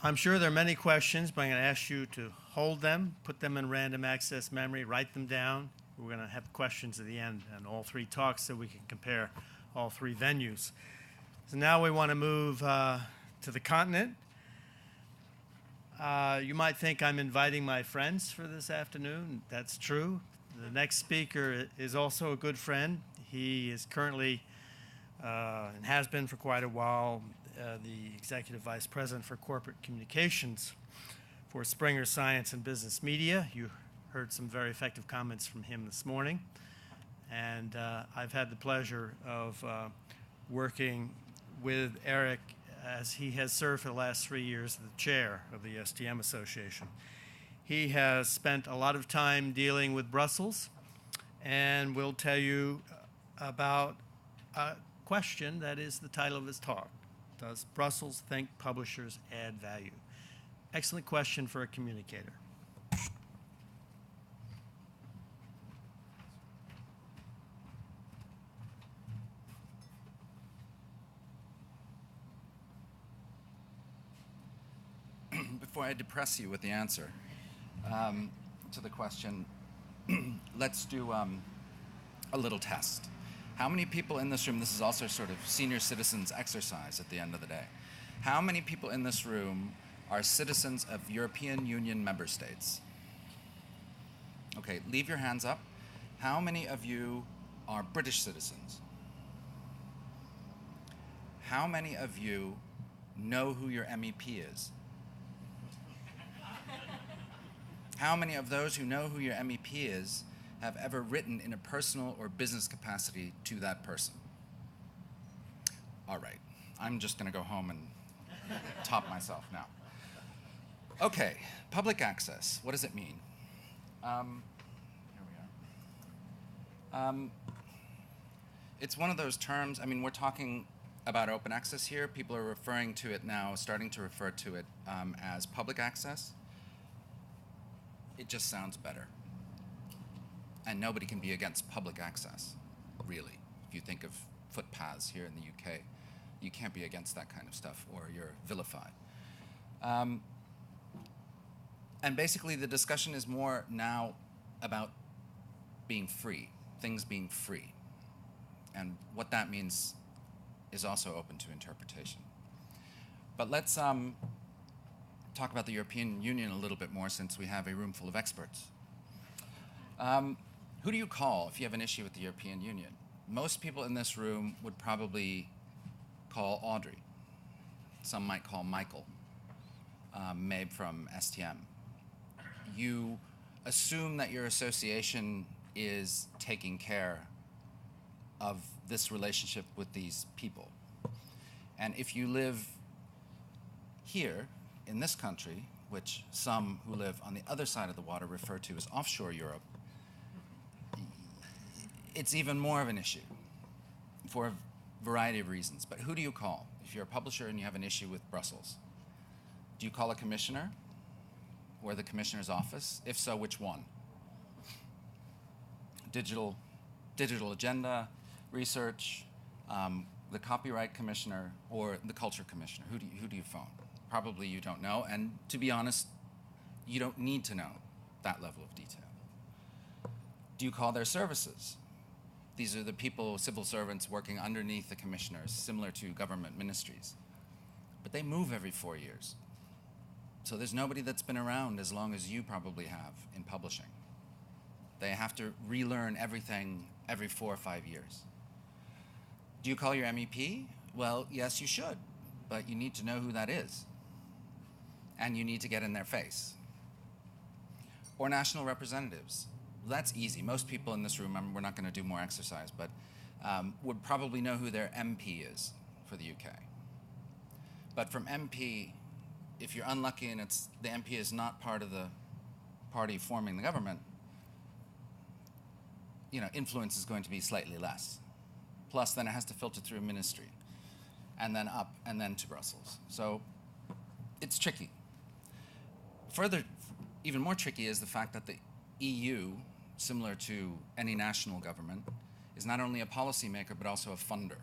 I'm sure there are many questions, but I'm going to ask you to hold them, put them in random access memory, write them down. We're going to have questions at the end on all three talks so we can compare all three venues. So now we want to move to the continent. You might think I'm inviting my friends for this afternoon. That's true. The next speaker is also a good friend. He is currently, and has been for quite a while, the Executive Vice President for Corporate Communications for Springer Science+Business Media. You heard some very effective comments from him this morning. And I've had the pleasure of working with Eric as he has served for the last 3 years as the chair of the STM Association. He has spent a lot of time dealing with Brussels and will tell you about a question that is the title of his talk. Does Brussels think publishers add value? Excellent question for a communicator. Before I depress you with the answer to the question, let's do a little test. How many people in this room, this is also sort of senior citizens exercise at the end of the day. How many people in this room are citizens of European Union member states? Okay, leave your hands up. How many of you are British citizens? How many of you know who your MEP is? How many of those who know who your MEP is have ever written in a personal or business capacity to that person? All right, I'm just going to go home and top myself now. Okay, public access, what does it mean? Here we are. It's one of those terms, I mean, we're talking about open access here. People are referring to it now, starting to refer to it as public access. It just sounds better. And nobody can be against public access, really. If you think of footpaths here in the UK, you can't be against that kind of stuff or you're vilified. And basically the discussion is more now about being free, things being free. And what that means is also open to interpretation. But let's talk about the European Union a little bit more since we have a room full of experts. Who do you call if you have an issue with the European Union? Most people in this room would probably call Audrey. Some might call Michael, MEP from STM. You assume that your association is taking care of this relationship with these people. And if you live here in this country, which some who live on the other side of the water refer to as offshore Europe, it's even more of an issue for a variety of reasons. But who do you call if you're a publisher and you have an issue with Brussels? Do you call a commissioner or the commissioner's office? If so, which one? Digital agenda, research, the copyright commissioner, or the culture commissioner? Who do you phone? Probably you don't know, and to be honest, you don't need to know that level of detail. Do you call their services? These are the people, civil servants working underneath the commissioners, similar to government ministries. But they move every 4 years. So there's nobody that's been around as long as you probably have in publishing. They have to relearn everything every 4 or 5 years. Do you call your MEP? Well, yes, you should, but you need to know who that is. And you need to get in their face. Or national representatives. Well, that's easy. Most people in this room, we're not going to do more exercise, but would probably know who their MP is for the UK. But from MP, if you're unlucky and the MP is not part of the party forming the government, influence is going to be slightly less. Plus, then it has to filter through a ministry, and then up, and then to Brussels. So it's tricky. Further, even more tricky is the fact that the EU, similar to any national government, is not only a policymaker, but also a funder.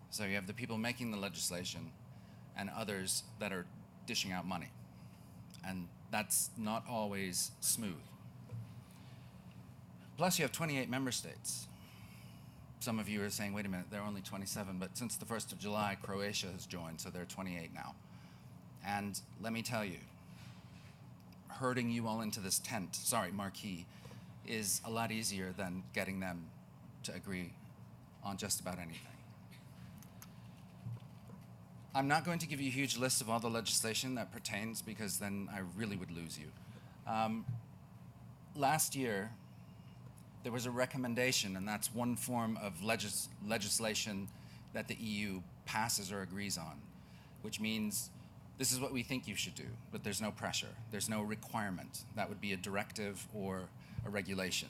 So you have the people making the legislation and others that are dishing out money. And that's not always smooth. Plus, you have 28 member states. Some of you are saying, wait a minute, there are only 27, but since the 1st of July, Croatia has joined, so there are 28 now. And let me tell you, herding you all into this marquee, is a lot easier than getting them to agree on just about anything. I'm not going to give you a huge list of all the legislation that pertains, because then I really would lose you. Last year, there was a recommendation, and that's one form of legislation that the EU passes or agrees on, which means this is what we think you should do, but there's no pressure. There's no requirement. That would be a directive or a regulation.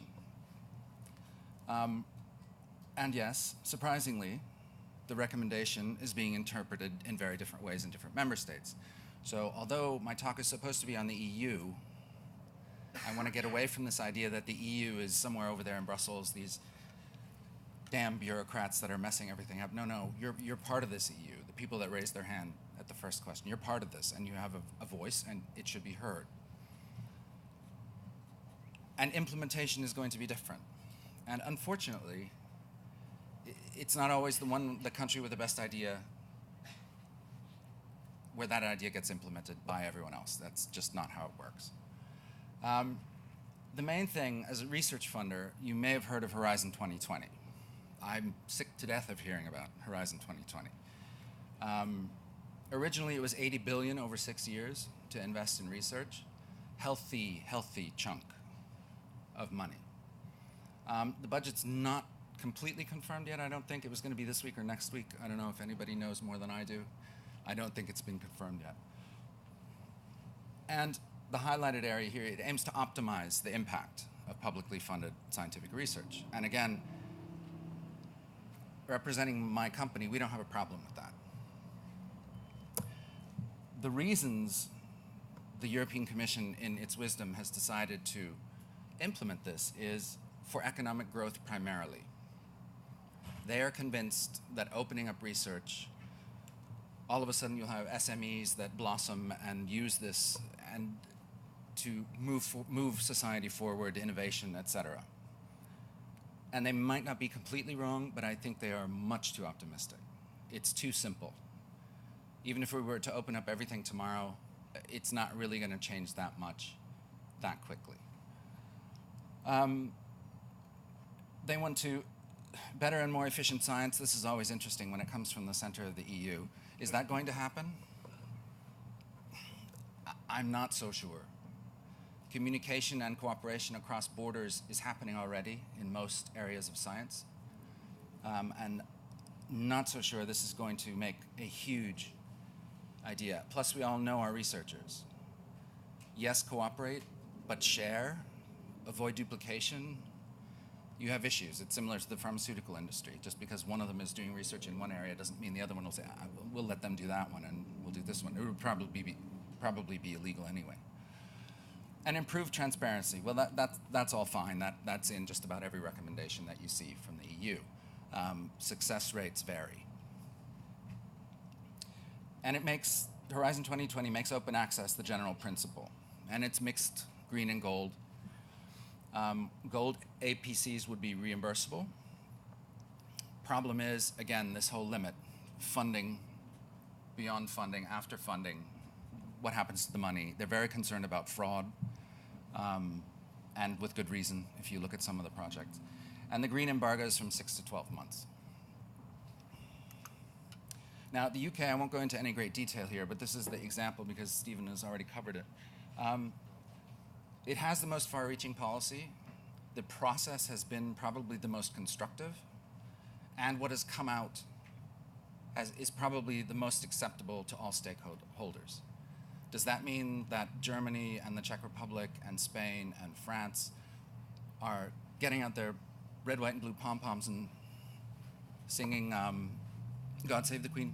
And yes, surprisingly, the recommendation is being interpreted in very different ways in different member states. So although my talk is supposed to be on the EU, I want to get away from this idea that the EU is somewhere over there in Brussels, these damn bureaucrats that are messing everything up. No, you're part of this EU. The people that raised their hand at the first question, you're part of this, and you have a voice, and it should be heard. And implementation is going to be different. And unfortunately, it's not always the country with the best idea where that idea gets implemented by everyone else. That's just not how it works. The main thing, as a research funder, you may have heard of Horizon 2020. I'm sick to death of hearing about Horizon 2020. Originally, it was $80 billion over 6 years to invest in research. Healthy chunk of money. The budget's not completely confirmed yet. I don't think it was going to be this week or next week. I don't know if anybody knows more than I do. I don't think it's been confirmed yet. And the highlighted area here, it aims to optimize the impact of publicly funded scientific research. And again, representing my company, we don't have a problem with that. The reasons the European Commission, in its wisdom, has decided to implement this is for economic growth primarily. They are convinced that opening up research, all of a sudden you'll have SMEs that blossom and use this and to move society forward, innovation, etc. And they might not be completely wrong, but I think they are much too optimistic. It's too simple. Even if we were to open up everything tomorrow, it's not really going to change that much that quickly. They want to better and more efficient science. This is always interesting when it comes from the center of the EU. Is that going to happen? I'm not so sure. Communication and cooperation across borders is happening already in most areas of science. And not so sure this is going to make a huge idea. Plus, we all know our researchers. Yes, cooperate, but share, avoid duplication. You have issues. It's similar to the pharmaceutical industry. Just because one of them is doing research in one area doesn't mean the other one will say, we'll let them do that one and we'll do this one. It would probably be illegal anyway. And improve transparency. Well, that's all fine. That's in just about every recommendation that you see from the EU. Success rates vary. And Horizon 2020 makes open access the general principle. And it's mixed green and gold. Gold APCs would be reimbursable. Problem is, again, this whole limit, funding, beyond funding, after funding, what happens to the money? They're very concerned about fraud, and with good reason if you look at some of the projects. And the green embargo is from 6 to 12 months. Now, the UK, I won't go into any great detail here, but this is the example because Stephen has already covered it. It has the most far-reaching policy. The process has been probably the most constructive. And what has come out is probably the most acceptable to all stakeholders. Does that mean that Germany and the Czech Republic and Spain and France are getting out their red, white, and blue pom-poms and singing God Save the Queen?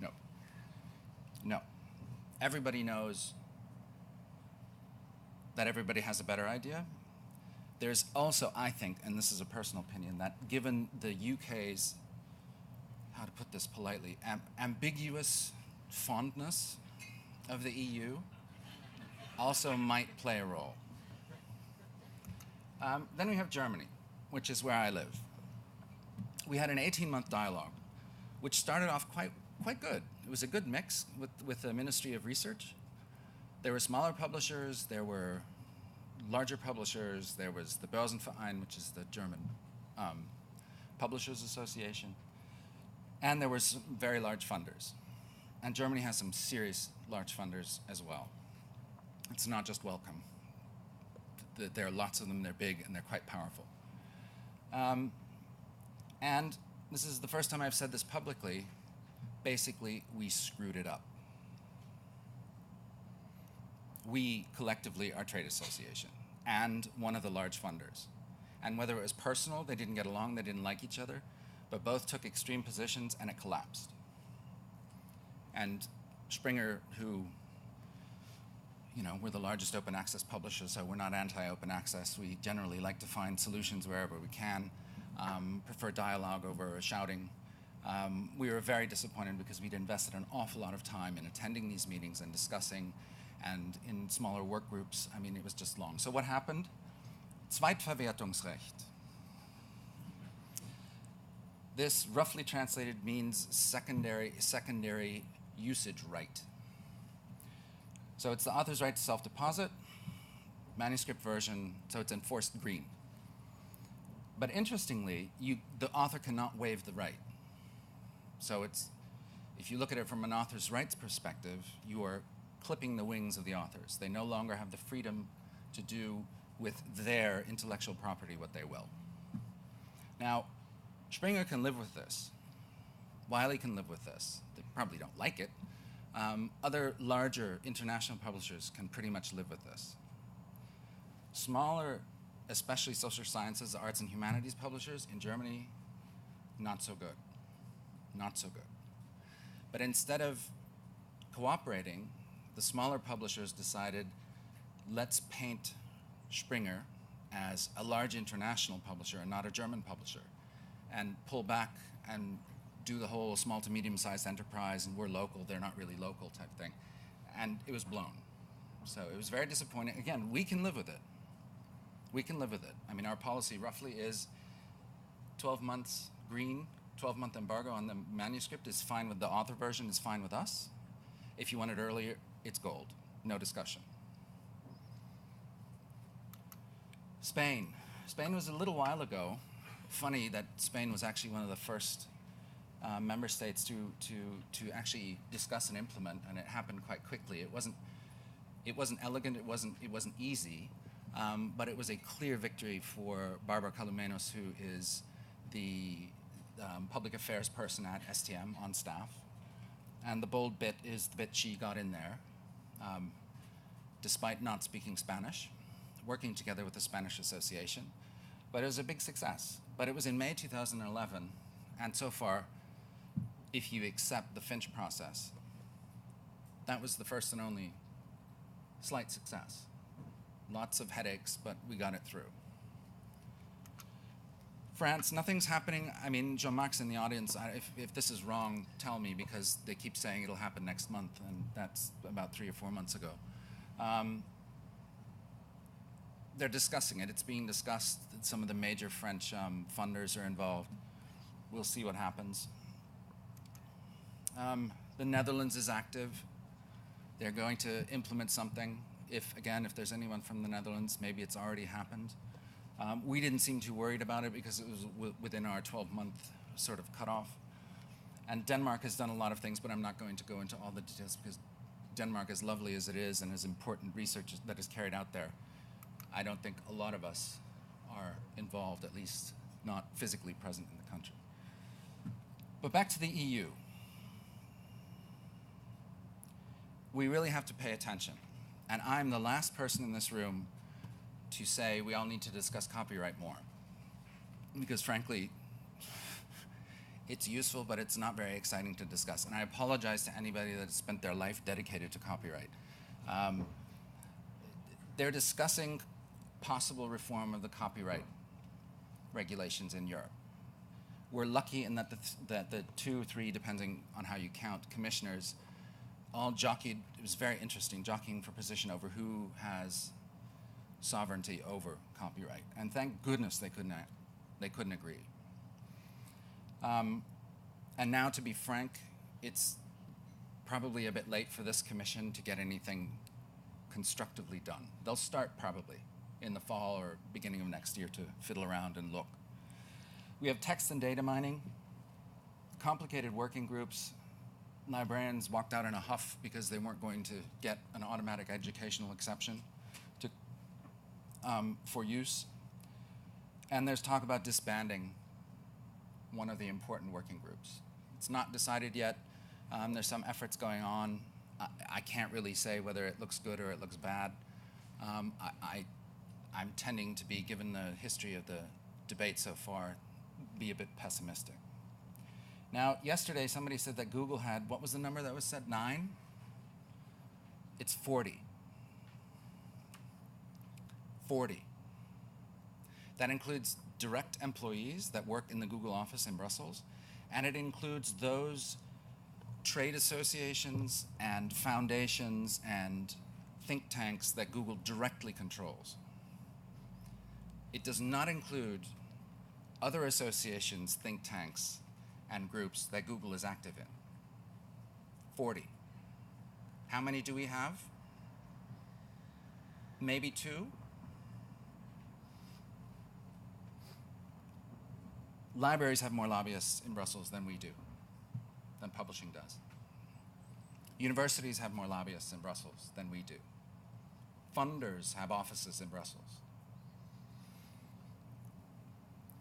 No. No. Everybody knows that everybody has a better idea. There's also, I think, and this is a personal opinion, that given the UK's, how to put this politely, ambiguous fondness of the EU also might play a role. Then we have Germany, which is where I live. We had an 18-month dialogue, which started off quite good. It was a good mix with the Ministry of Research. There were smaller publishers, there were larger publishers, there was the Börsenverein, which is the German Publishers Association, and there were some very large funders. And Germany has some serious large funders as well. It's not just Wellcome. There are lots of them, they're big, and they're quite powerful. And this is the first time I've said this publicly. Basically, we screwed it up. We collectively are trade association and one of the large funders. And whether it was personal, they didn't get along, they didn't like each other, but both took extreme positions and it collapsed. And Springer, who, you know, we're the largest open access publisher, so we're not anti-open access. We generally like to find solutions wherever we can, prefer dialogue over shouting. We were very disappointed because we'd invested an awful lot of time in attending these meetings and discussing, and in smaller work groups. I mean, it was just long. So what happened? Zweitverwertungsrecht. This roughly translated means secondary usage right. So it's the author's right to self-deposit, manuscript version, so it's enforced green. But interestingly, the author cannot waive the right. So if you look at it from an author's rights perspective, you are clipping the wings of the authors. They no longer have the freedom to do with their intellectual property what they will. Now, Springer can live with this. Wiley can live with this. They probably don't like it. Other larger international publishers can pretty much live with this. Smaller, especially social sciences, arts and humanities publishers in Germany, not so good. Not so good. But instead of cooperating, the smaller publishers decided, let's paint Springer as a large international publisher and not a German publisher, and pull back and do the whole small to medium-sized enterprise, and we're local, they're not really local type thing. And it was blown. So it was very disappointing. Again, we can live with it. We can live with it. I mean, our policy roughly is 12 months green, 12-month embargo on the manuscript is fine with the author version, is fine with us. If you want it earlier, it's gold. No discussion. Spain. Spain was a little while ago. Funny that Spain was actually one of the first member states to actually discuss and implement, and it happened quite quickly. It wasn't elegant, it wasn't easy, but it was a clear victory for Barbara Calumenos, who is the public affairs person at STM on staff. And the bold bit is the bit she got in there, despite not speaking Spanish, working together with the Spanish Association. But it was a big success. But it was in May 2011, and so far, if you accept the Finch process, that was the first and only slight success. Lots of headaches, but we got it through. France, nothing's happening. I mean, Jean-Marc's in the audience. If this is wrong, tell me, because they keep saying it'll happen next month, and that's about 3 or 4 months ago. They're discussing it. It's being discussed. Some of the major French funders are involved. We'll see what happens. The Netherlands is active. They're going to implement something. If there's anyone from the Netherlands, maybe it's already happened. We didn't seem too worried about it because it was within our 12-month sort of cutoff. And Denmark has done a lot of things, but I'm not going to go into all the details because Denmark, as lovely as it is and as important research that is carried out there, I don't think a lot of us are involved, at least not physically present in the country. But back to the EU. We really have to pay attention. And I'm the last person in this room to say we all need to discuss copyright more. Because frankly, it's useful, but it's not very exciting to discuss. And I apologize to anybody that has spent their life dedicated to copyright. They're discussing possible reform of the copyright regulations in Europe. We're lucky in that the 2 or 3, depending on how you count, commissioners all jockeyed, it was very interesting, jockeying for position over who has sovereignty over copyright. And thank goodness they couldn't agree. And now, to be frank, it's probably a bit late for this commission to get anything constructively done. They'll start probably in the fall or beginning of next year to fiddle around and look. We have text and data mining, complicated working groups. Librarians walked out in a huff because they weren't going to get an automatic educational exception to, for use. And there's talk about disbanding one of the important working groups. It's not decided yet. There's some efforts going on. I can't really say whether it looks good or it looks bad. I'm tending to be, given the history of the debate so far, be a bit pessimistic. Now, yesterday somebody said that Google had, what was the number that was said, 9? It's 40. 40. That includes direct employees that work in the Google office in Brussels, and it includes those trade associations and foundations and think tanks that Google directly controls. It does not include other associations, think tanks, and groups that Google is active in. 40. How many do we have? Maybe 2? Libraries have more lobbyists in Brussels than we do, than publishing does. Universities have more lobbyists in Brussels than we do. Funders have offices in Brussels.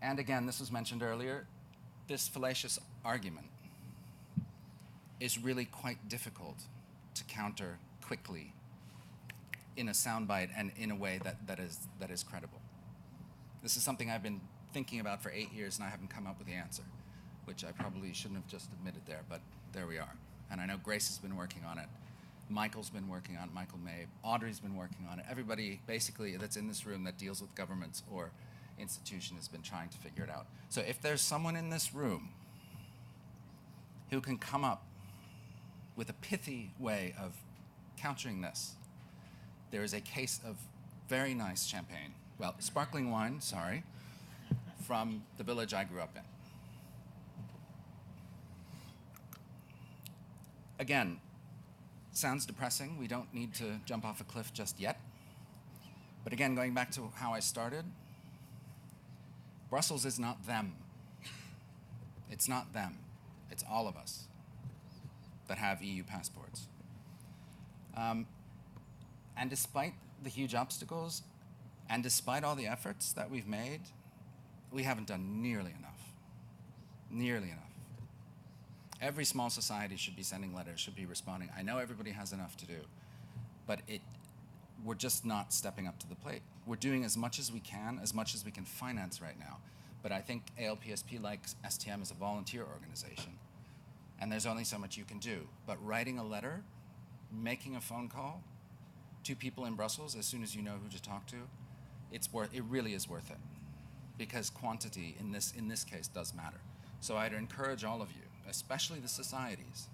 And again, this was mentioned earlier, this fallacious argument is really quite difficult to counter quickly in a soundbite and in a way that is credible. This is something I've been thinking about for 8 years, and I haven't come up with the answer, which I probably shouldn't have just admitted there, but there we are. And I know Grace has been working on it. Michael's been working on it, Michael May. Audrey's been working on it. Everybody, basically, that's in this room that deals with governments or institution has been trying to figure it out. So if there's someone in this room who can come up with a pithy way of countering this, there is a case of very nice champagne, well, sparkling wine, sorry, from the village I grew up in. Again, sounds depressing. We don't need to jump off a cliff just yet. But again, going back to how I started, Brussels is not them. It's not them. It's all of us that have EU passports. And despite the huge obstacles, and despite all the efforts that we've made, we haven't done nearly enough. Nearly enough. Every small society should be sending letters, should be responding. I know everybody has enough to do, but we're just not stepping up to the plate. We're doing as much as we can finance right now. But I think ALPSP, like STM, is a volunteer organization, and there's only so much you can do. But writing a letter, making a phone call to people in Brussels as soon as you know who to talk to, it really is worth it, because quantity in this case does matter. So I'd encourage all of you, especially the societies,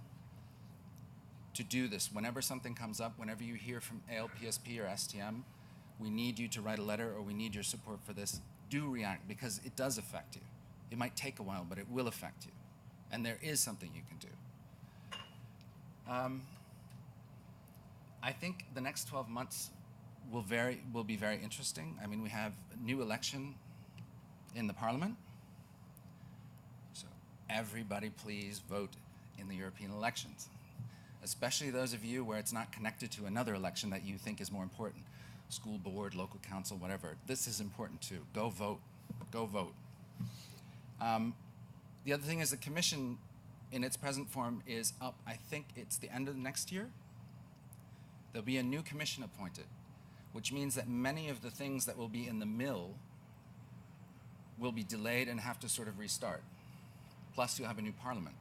to do this. Whenever something comes up, whenever you hear from ALPSP or STM, we need you to write a letter, or we need your support for this. Do react, because it does affect you. It might take a while, but it will affect you. And there is something you can do. I think the next 12 months will be very interesting. I mean, we have a new election in the Parliament. So everybody please vote in the European elections, especially those of you where it's not connected to another election that you think is more important. School board, local council, whatever. This is important too. Go vote. Go vote. The other thing is the commission in its present form is up, I think it's the end of next year. There'll be a new commission appointed, which means that many of the things that will be in the mill will be delayed and have to sort of restart. Plus you have a new parliament.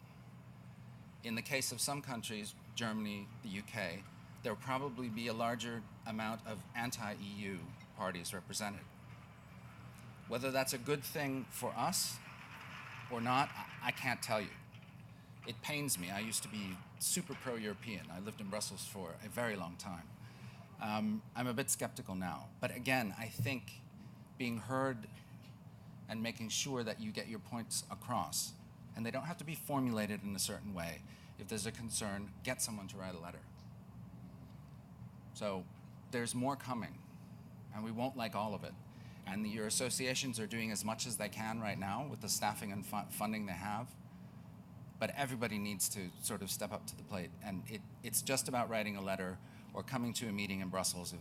In the case of some countries, Germany, the UK, there will probably be a larger amount of anti-EU parties represented. Whether that's a good thing for us or not, I can't tell you. it pains me. I used to be super pro-European. I lived in Brussels for a very long time. I'm a bit skeptical now. But again, I think being heard and making sure that you get your points across, and they don't have to be formulated in a certain way. If there's a concern, get someone to write a letter. So there's more coming, and we won't like all of it. And your associations are doing as much as they can right now with the staffing and funding they have. But everybody needs to sort of step up to the plate. And it's just about writing a letter or coming to a meeting in Brussels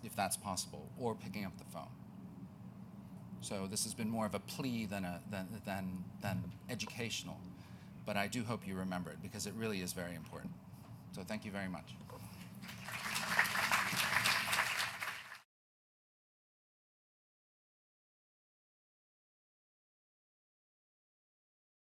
if that's possible, or picking up the phone. So this has been more of a plea than educational. But I do hope you remember it, because it really is very important. So thank you very much.